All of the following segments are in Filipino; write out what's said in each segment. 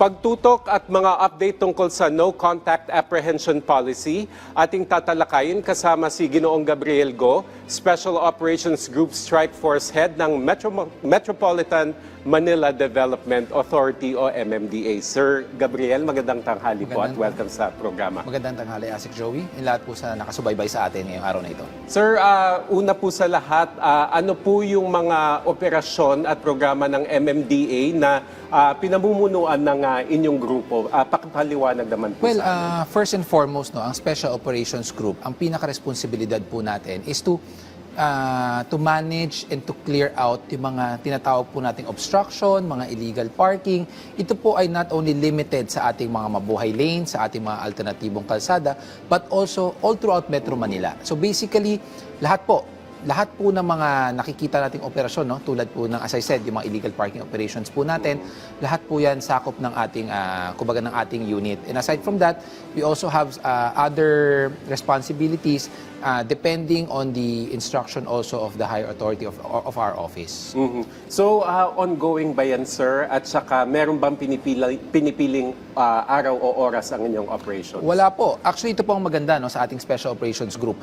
Pagtutok at mga update tungkol sa No Contact Apprehension Policy, ating tatalakayin kasama si Ginoong Gabriel Go, Special Operations Group Strike Force Head ng Metropolitan Manila Development Authority o MMDA. Sir Gabriel, magandang tanghali po at welcome sa programa. Magandang tanghali, Asik Joey. Yung lahat po sa nakasubaybay sa atin ngayong araw na ito. Sir, una po sa lahat, ano po yung mga operasyon at programa ng MMDA na pinamumunuan ng inyong grupo? Pakipaliwanag naman po sa amin. First and foremost, ang Special Operations Group, ang pinaka-responsibilidad po natin is to manage and to clear out yung mga tinatawag po nating obstruction, mga illegal parking. Ito po ay not only limited sa ating mga mabuhay lanes, sa ating mga alternatibong kalsada, but also all throughout Metro Manila. So basically, lahat po ng mga nakikita nating operasyon, no, tulad po ng, as I said, yung mga illegal parking operations po natin, lahat po yan sakop ng ating, kumbaga ng ating unit. And aside from that, we also have other responsibilities depending on the instruction also of the higher authority of our office. Mm-hmm. So, ongoing ba yan, sir? At saka, meron bang pinipiling araw o oras ang inyong operations? Wala po. Actually, ito po ang maganda, no, sa ating Special Operations Group.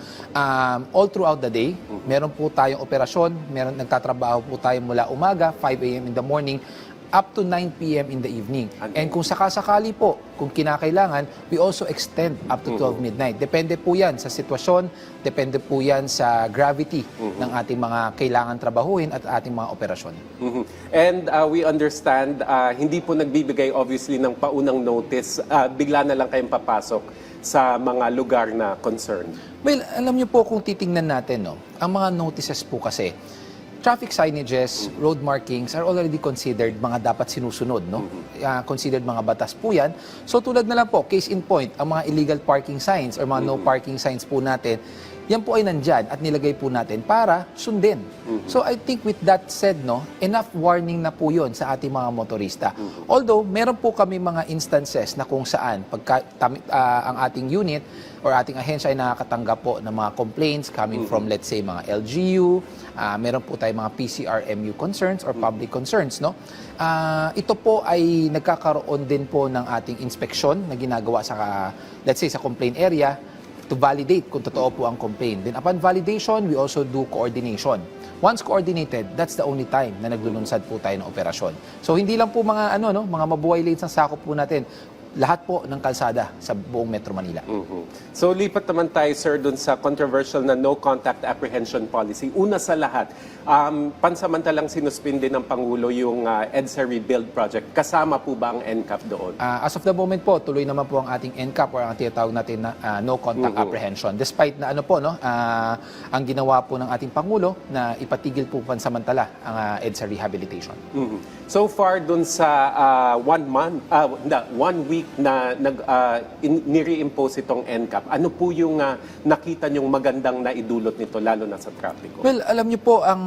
All throughout the day, meron po tayong operasyon, nagtatrabaho po tayo mula umaga, 5 a.m. in the morning, up to 9 p.m. in the evening. And kung sakasakali po, kung kinakailangan, we also extend up to 12 midnight. Depende po yan sa sitwasyon, depende po yan sa gravity ng ating mga kailangan trabahuin at ating mga operasyon. And we understand, hindi po nagbibigay obviously ng paunang notice, bigla na lang kayong papasok sa mga lugar na concerned. Well, alam niyo po kung titingnan natin, no, ang mga notices po kasi, traffic signages, road markings are already considered mga dapat sinusunod, no? Considered mga batas po yan. So tulad na lang po, case in point, ang mga illegal parking signs or mga no parking signs po natin, yan po ay nandyan at nilagay po natin para sundin. So I think with that said, no, enough warning na po yun sa ating mga motorista. Although, meron po kami mga instances na kung saan pagka ang ating unit or ating ahensya ay nakakatanggap po ng mga complaints coming from, let's say, mga LGU, meron po tayong mga PCRMU concerns or public concerns, no? Ito po ay nagkakaroon din po ng ating inspeksyon na ginagawa sa, let's say, sa complaint area to validate kung totoo po ang complaint. Then upon validation, we also do coordination. Once coordinated, that's the only time na naglulunsad po tayo ng operasyon. So hindi lang po mga mga mabuhay lanes ang sakop po natin. Lahat po ng kalsada sa buong Metro Manila. So lipat naman tayo, sir, dun sa controversial na No Contact Apprehension Policy. Una sa lahat, pansamantalang sinuspinde ng Pangulo yung EDSA Rebuild Project. Kasama po ba ang NCAP doon? As of the moment po, tuloy naman po ang ating NCAP or ang tinatawag natin na No Contact Apprehension. Despite na ang ginawa po ng ating Pangulo na ipatigil po pansamantala ang EDSA Rehabilitation. So far, dun sa 1 week na nire-impose itong NCAP, ano po yung nakita nyong magandang naidulot nito, lalo na sa trapiko? Well, alam niyo po, ang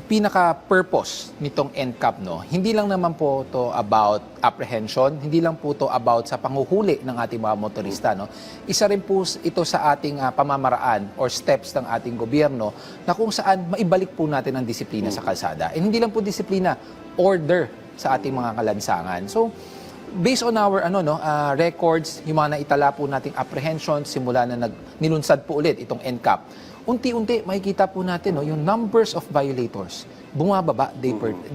pinaka-purpose nitong NCAP, no, hindi lang naman po to about apprehension, hindi lang po to about sa panguhuli ng ating mga motorista. No? Isa rin po ito sa ating pamamaraan or steps ng ating gobyerno na kung saan maibalik po natin ang disiplina sa kalsada. And hindi lang po disiplina, order sa ating mga kalansangan. So, based on our records, yung mga naitala po nating apprehension simula na nilunsad po ulit itong NCAP, unti-unti makikita po natin yung numbers of violators bumababa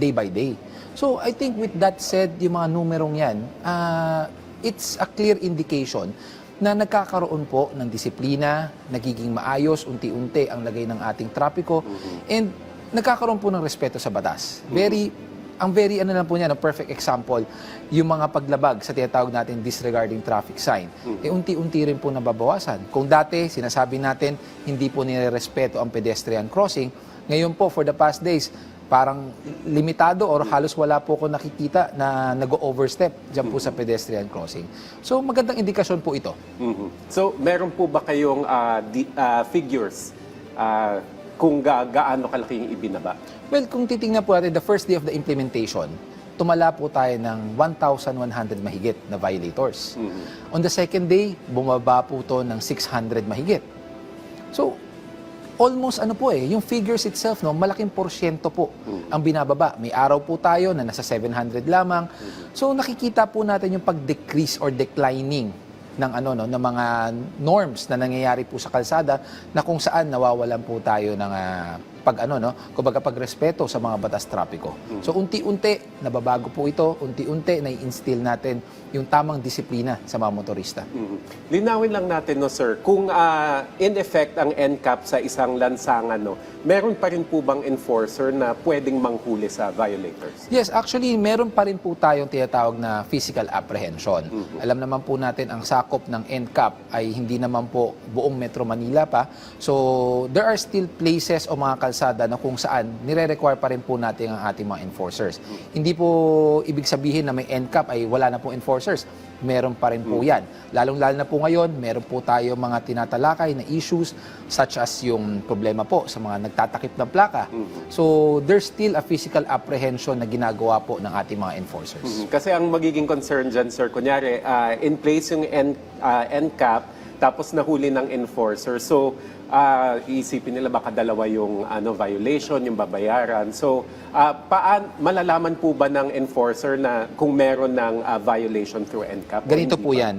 day by day. So I think with that said, yung mga numerong yan, it's a clear indication na nagkakaroon po ng disiplina, nagiging maayos unti-unti ang lagay ng ating trapiko, and nagkakaroon po ng respeto sa batas. Ang very perfect example, yung mga paglabag sa tinatawag natin disregarding traffic sign, unti-unti rin po nababawasan. Kung dati, sinasabi natin, hindi po nirerespeto ang pedestrian crossing, ngayon po, for the past days, parang limitado or halos wala po ko nakikita na nag-overstep dyan po sa pedestrian crossing. So, magandang indikasyon po ito. So, meron po ba kayong figures kung gaano kalaki yung ibinaba? Well, kung titingnan po natin, the first day of the implementation, tumala po tayo ng 1,100 mahigit na violators. On the second day, bumaba po to ng 600 mahigit. So, almost yung figures itself, no, malaking porsyento po ang binababa. May araw po tayo na nasa 700 lamang. So nakikita po natin yung pag-decrease or declining ng ng mga norms na nangyayari po sa kalsada, na kung saan nawawalan po tayo ng pagrespeto sa mga batas trapiko. So unti-unti nababago po ito, unti-unti nai-instill natin yung tamang disiplina sa mga motorista. Linawin lang natin, no, sir, kung in effect ang NCAP sa isang lansangan, no, meron pa rin po bang enforcer na pwedeng manghuli sa violators? Yes, actually, meron pa rin po tayong tinatawag na physical apprehension. Alam naman po natin, ang sakop ng NCAP ay hindi naman po buong Metro Manila pa. So, there are still places o mga kalsada na kung saan nire-require pa rin po natin ang ating mga enforcers. Hindi po ibig sabihin na may NCAP ay wala na po enforcers. Meron pa rin po yan. Lalong-lalo na po ngayon, meron po tayo mga tinatalakay na issues such as yung problema po sa mga nagtatakip ng plaka. So, there's still a physical apprehension na ginagawa po ng ating mga enforcers. Kasi ang magiging concern dyan, sir, kunyari, in place yung NCAP, tapos nahuli ng enforcer. So, iisipin nila baka dalawa yung violation, yung babayaran. So, malalaman po ba ng enforcer na kung meron ng violation through NCAP? Ganito po yan.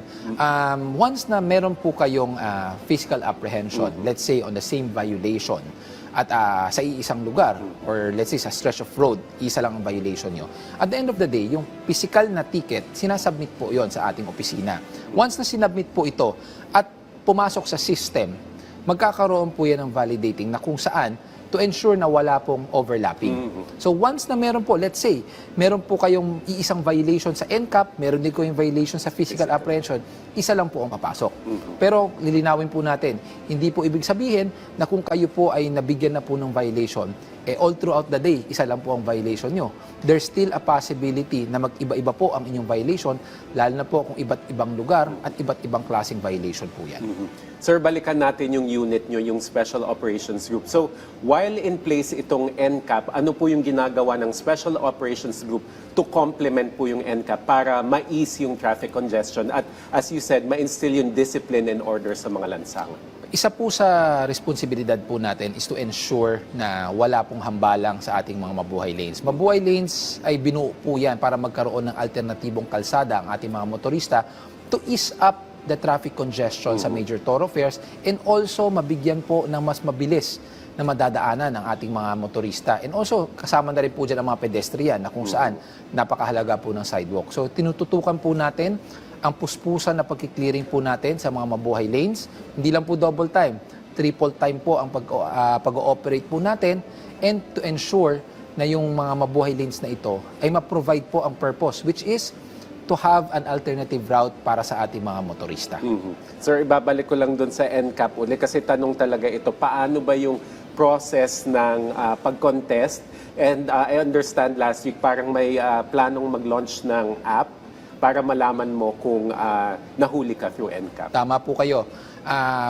Once na meron po kayong physical apprehension, let's say on the same violation, at sa iisang lugar, or let's say sa stretch of road, isa lang ang violation nyo. At the end of the day, yung physical na ticket, sinasubmit po yon sa ating opisina. Once na sinubmit po ito at pumasok sa system, magkakaroon po yan ng validating na kung saan to ensure na wala pong overlapping. So once na meron po, let's say, meron po kayong iisang violation sa NCAP, meron din kayong violation sa physical apprehension, isa lang po ang papasok. Pero lilinawin po natin, hindi po ibig sabihin na kung kayo po ay nabigyan na po ng violation, all throughout the day, isa lang po ang violation nyo. There's still a possibility na mag-iba-iba po ang inyong violation, lalo na po kung iba't ibang lugar at iba't ibang klaseng violation po yan. Sir, balikan natin yung unit nyo, yung Special Operations Group. So, while in place itong NCAP, ano po yung ginagawa ng Special Operations Group to complement po yung NCAP para ma-ease yung traffic congestion at, as you said, ma-instill yung discipline and order sa mga lansangan? Isa po sa responsibilidad po natin is to ensure na wala pong hambalang sa ating mga mabuhay lanes. Mabuhay lanes ay binuo po yan para magkaroon ng alternatibong kalsada ang ating mga motorista to ease up the traffic congestion sa major thoroughfares and also mabigyan po ng mas mabilis na madadaanan ng ating mga motorista. And also, kasama na rin po dyan ang mga pedestrian na kung saan napakahalaga po ng sidewalk. So, tinututukan po natin ang puspusan na pagkiklearing po natin sa mga mabuhay lanes. Hindi lang po double time, triple time po ang pag-ooperate po natin, and to ensure na yung mga mabuhay lanes na ito ay ma-provide po ang purpose, which is to have an alternative route para sa ating mga motorista. Sir, ibabalik ko lang doon sa NCAP uli kasi tanong talaga ito, paano ba yung process ng pag-contest? And I understand last week parang may planong mag-launch ng app para malaman mo kung nahuli ka through NCAP. Tama po kayo.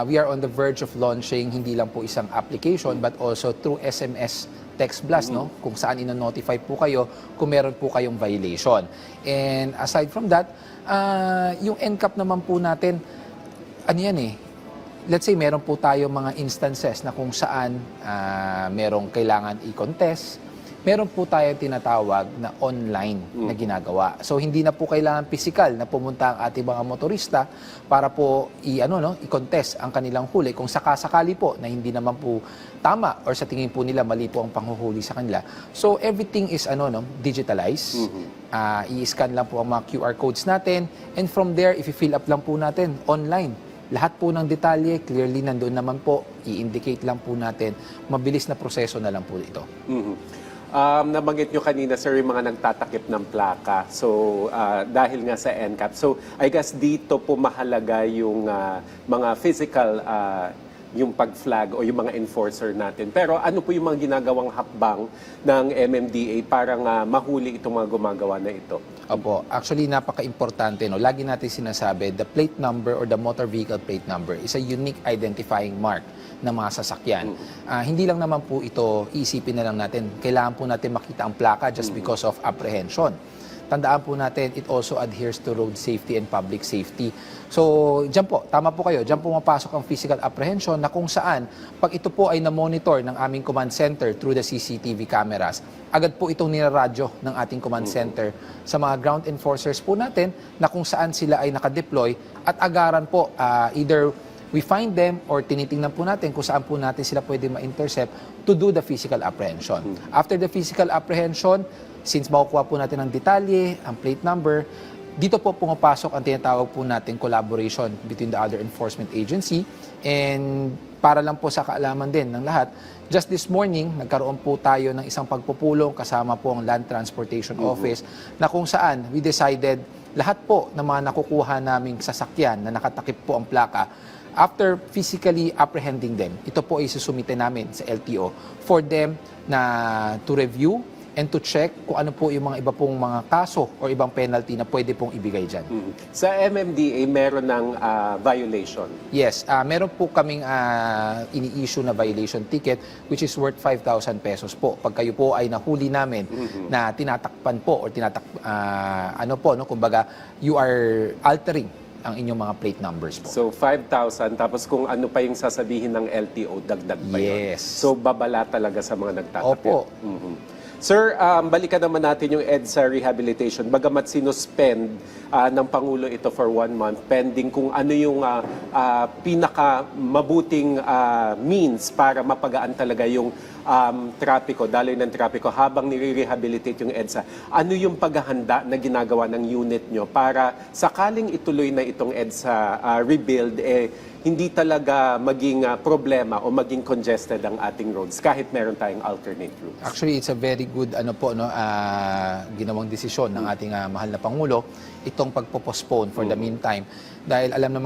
We are on the verge of launching hindi lang po isang application but also through SMS text blast, no? Kung saan ino-notify po kayo kung meron po kayong violation. And aside from that, yung NCAP naman po natin, let's say meron po tayo mga instances na kung saan merong kailangan i-contest, meron po tayong tinatawag na online na ginagawa. So hindi na po kailangan physical na pumunta ang ating mga motorista para po i-contest ang kanilang huli kung sakasakali po na hindi naman po tama or sa tingin po nila mali po ang panghuhuli sa kanila. So everything is digitalized. I-scan lang po ang mga QR codes natin, and from there i-fill up lang po natin online. Lahat po ng detalye, clearly nandun naman po, i-indicate lang po natin, mabilis na proseso na lang po ito. Nabanggit nyo kanina, sir, yung mga nagtatakip ng plaka. So, dahil nga sa NCAP. So, I guess dito po mahalaga yung mga physical, yung pag-flag o yung mga enforcer natin. Pero ano po yung mga ginagawang hakbang ng MMDA para nga mahuli itong mga gumagawa na ito? Opo, actually napaka-importante, no. Lagi natin sinasabi, the plate number or the motor vehicle plate number is a unique identifying mark ng mga sasakyan. Hindi lang naman po ito, isipin na lang natin, kailangan po natin makita ang plaka just because of apprehension. tandaan po natin, it also adheres to road safety and public safety. So, dyan po, tama po kayo, dyan po mapasok ang physical apprehension na kung saan, pag ito po ay na-monitor ng aming command center through the CCTV cameras, agad po itong niraradyo ng ating command center sa mga ground enforcers po natin na kung saan sila ay nakadeploy at agaran po, either we find them or tinitingnan po natin kung saan po natin sila pwede ma-intercept to do the physical apprehension. After the physical apprehension, since makukuha po natin ang detalye, ang plate number, dito po pumapasok ang tinatawag po natin collaboration between the other enforcement agency. And para lang po sa kaalaman din ng lahat, just this morning, nagkaroon po tayo ng isang pagpupulong kasama po ang Land Transportation Office na kung saan we decided lahat po ng mga nakukuha naming sasakyan na nakatakip po ang plaka, after physically apprehending them, ito po ay susumite namin sa LTO for them na to review and to check kung ano po yung mga iba pong mga kaso or ibang penalty na pwede pong ibigay dyan. Sa MMDA, meron ng violation. Yes, meron po kaming ini-issue na violation ticket which is worth 5,000 pesos po. Pag kayo po ay nahuli namin na tinatakpan po or kumbaga you are altering ang inyong mga plate numbers po. So, 5,000, tapos kung ano pa yung sasabihin ng LTO, dagdag pa yun. Yes. So, babala talaga sa mga nagtatapit. Opo. Sir, balikan naman natin yung EDSA rehabilitation. Bagamat sinuspend ng Pangulo ito for 1 month, pending kung ano yung pinaka-mabuting means para mapagaan talaga yung trapiko, daloy ng trapiko habang nire-rehabilitate yung EDSA. Ano yung paghahanda na ginagawa ng unit nyo para sakaling ituloy na itong EDSA rebuild, hindi talaga maging problema o maging congested ang ating roads kahit meron tayong alternate routes? Actually, it's a very good ginawang desisyon ng ating mahal na Pangulo itong pagpo-postpone for the meantime. Dahil alam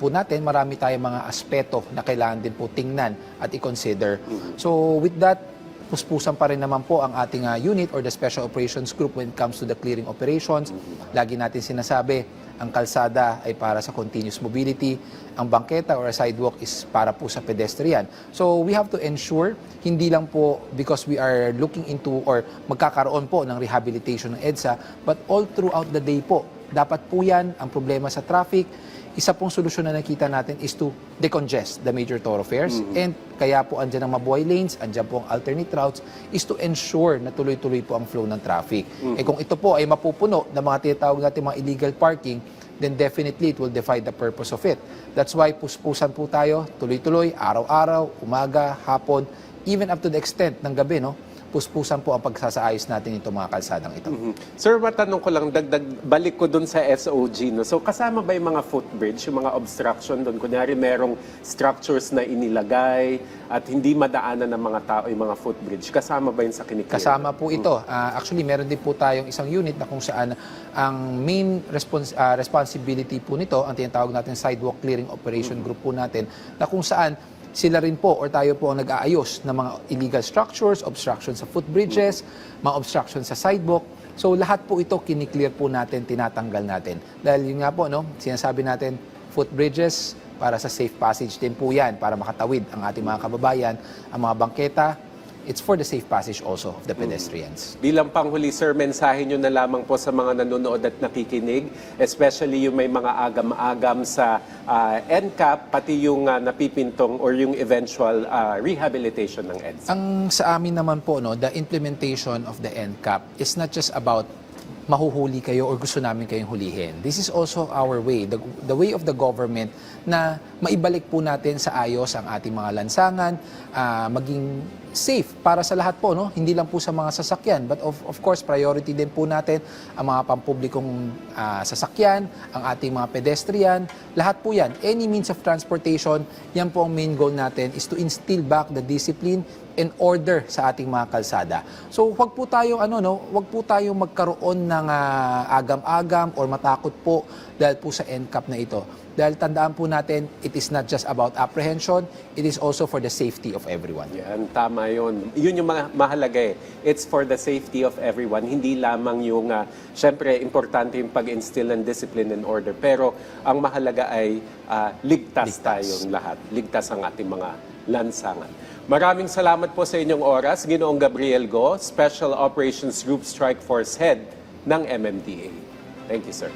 po natin marami tayong mga aspeto na kailangan din po tingnan at i-consider. So with that, puspusan pa rin naman po ang ating unit or the Special Operations Group when it comes to the clearing operations. Lagi natin sinasabi, ang kalsada ay para sa continuous mobility, ang bangketa or a sidewalk is para po sa pedestrian. So we have to ensure, hindi lang po because we are looking into or magkakaroon po ng rehabilitation ng EDSA, but all throughout the day po, dapat po yan ang problema sa traffic. Isa pong solusyon na nakita natin is to decongest the major thoroughfares. And kaya po andyan ang mabuhay lanes, andyan po ang alternate routes, is to ensure na tuloy-tuloy po ang flow ng traffic. Kung ito po ay mapupuno ng mga tinatawag natin mga illegal parking, then definitely it will defy the purpose of it. That's why puspusan po tayo, tuloy-tuloy, araw-araw, umaga, hapon, even up to the extent ng gabi, puspusan po ang pagsasaayos natin itong mga kalsadang ito. Sir, matanong ko lang, balik ko dun sa SOG. So, kasama ba yung mga footbridge, yung mga obstruction doon? Kunyari, merong structures na inilagay at hindi madaanan ng mga tao yung mga footbridge. Kasama ba yun sa kiniklear? Kasama po ito. Actually, meron din po tayong isang unit na kung saan ang main responsibility po nito, ang tinatawag natin sidewalk clearing operation group po natin, na kung saan sila rin po or tayo po ang nag-aayos ng mga illegal structures, obstruction sa footbridges, mga obstruction sa sidewalk. So lahat po ito kiniklear po natin, tinatanggal natin. Dahil yun nga po, sinasabi natin, footbridges para sa safe passage din po yan, para makatawid ang ating mga kababayan, ang mga bangketa. It's for the safe passage also of the pedestrians. Bilang panghuli, sir, mensahe nyo na lamang po sa mga nanonood at nakikinig, especially yung may mga agam-agam sa NCAP, pati yung napipintong or yung eventual rehabilitation ng EDSA. Ang sa amin naman po, the implementation of the NCAP is not just about mahuhuli kayo or gusto namin kayong hulihin. This is also our way, the way of the government na maibalik po natin sa ayos ang ating mga lansangan, maging safe para sa lahat po, hindi lang po sa mga sasakyan, but of course priority din po natin ang mga pampublikong sasakyan, ang ating mga pedestrian, lahat po yan. Any means of transportation, yan po ang main goal natin is to instill back the discipline and order sa ating mga kalsada. So wag po tayong wag po tayong magkaroon ng agam-agam or matakot po dahil po sa NCAP na ito. Dahil tandaan po natin, it is not just about apprehension, it is also for the safety of everyone. Yan, tama yun. Yun yung mahalaga eh. It's for the safety of everyone. Hindi lamang yung, syempre, importante yung pag-instill ng discipline and order. Pero ang mahalaga ay ligtas tayong lahat. Ligtas ang ating mga lansangan. Maraming salamat po sa inyong oras, Ginoong Gabriel Go, Special Operations Group Strike Force Head ng MMDA. Thank you, sir.